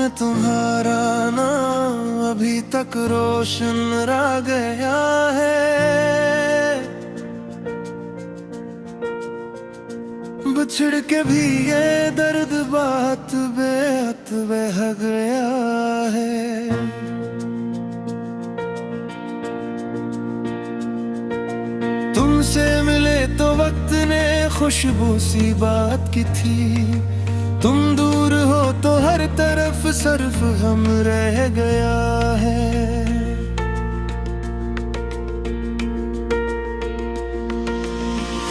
में तुम्हारा नाम अभी तक रोशन रह गया है। बिछड़ के भी ये दर्द बात बेहद बह गया है। तुमसे मिले तो वक्त ने खुशबू सी बात की थी। तुम दूर हो तो हर तरफ सर्फ हम रह गया है।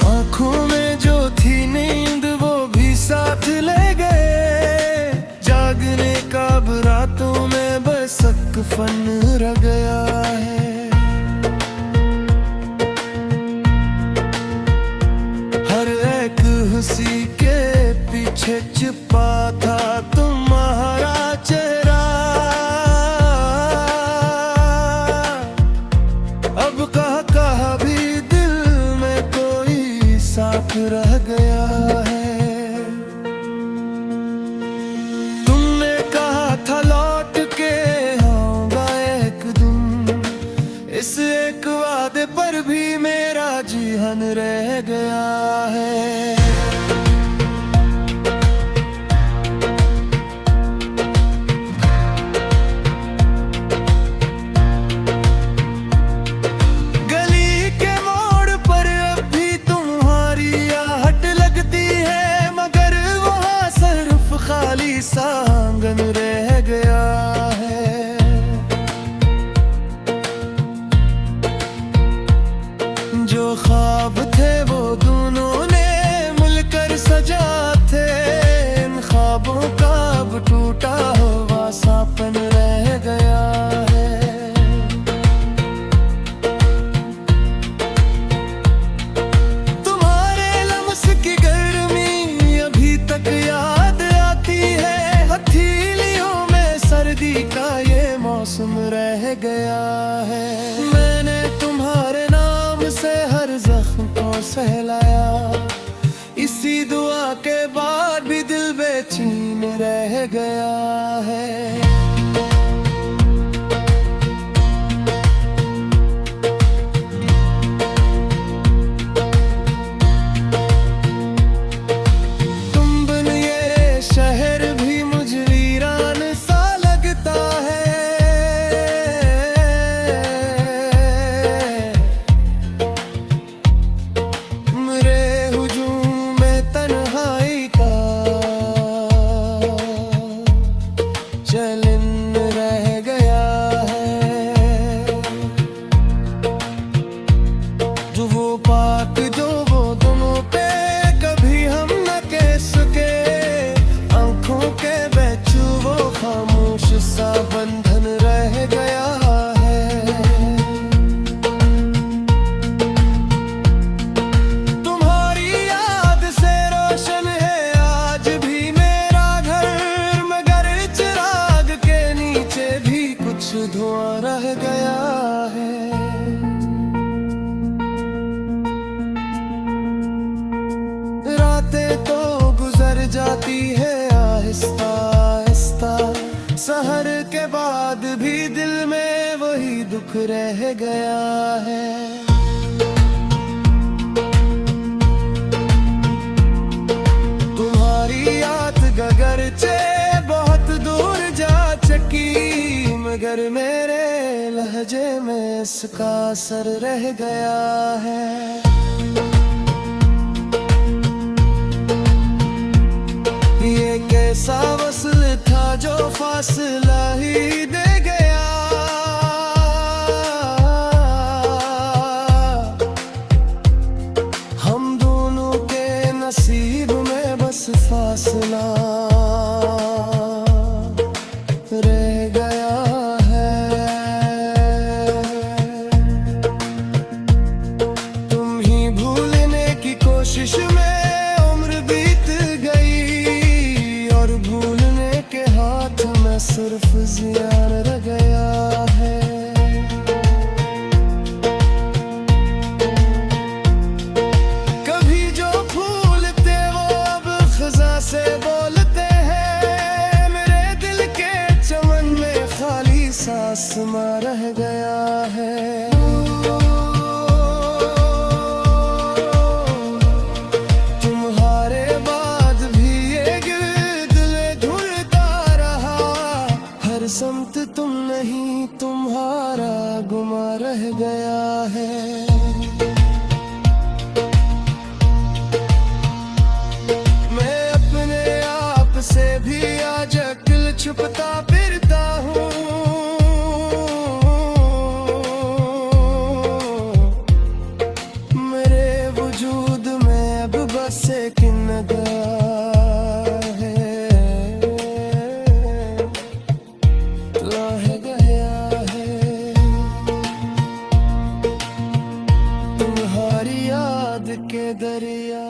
आँखों में जो थी नींद वो भी साथ ले गए। जागने का अब रातों में बस एक फन रह गया है। हर एक हंसी के पीछे छिपा था तुम्हारा चेहरा। अब कहा भी दिल में कोई साथ रह गया है। तुमने कहा था लौट के आऊंगा एक दिन। इस एक वादे पर भी मेरा जीवन रह गया है। खाली सा आंगन रह गया है। जो ख्वाब थे वो दोनों ने मिलकर सजा थे। इन ख्वाबों का अब टूटा हुआ सापन रह गया है। तुम्हारे लम्स की गर्मी अभी तक याद हथेलियों में सर्दी का ये मौसम रह गया है। मैंने तुम्हारे नाम से हर जख्म को सहलाया। इसी दुआ के बाद भी दिल बेचैन रह गया है। चलन रह गया है। जो वो बात जो वो दोनों पे कभी हम न कह सके। आंखों के बेचू वो खामोश सा बंधन रह गया है। तुम्हारी याद से रोशन है आज भी मेरा घर। मगर भी कुछ धुआं रह गया है। रातें तो गुजर जाती है आहिस्ता आहिस्ता। सहर के बाद भी दिल में वही दुख रह गया है। तुम्हारी याद गगरचे बहुत दूर जा चकी। मगर मेरे लहजे में इसका असर रह गया है। ये कैसा वस्ल था जो फासला ही दे गया। हम दोनों के नसीब में बस फासला रह गया है। तुम ही भूलने की कोशिश में उम्र बीत गई। और भूलने के हाथ में सिर्फ जिया आसमां रह गया है। तुम्हारे बाद भी ये गिरदिले ढूंढता रहा, हर समत तुम नहीं तुम्हारा गुमा रह गया है। से भी आज अक्ल छुपता फिरता हूँ, मेरे वजूद में अब बस एक निगाह है, रह गया है। तुम्हारी याद के दरिया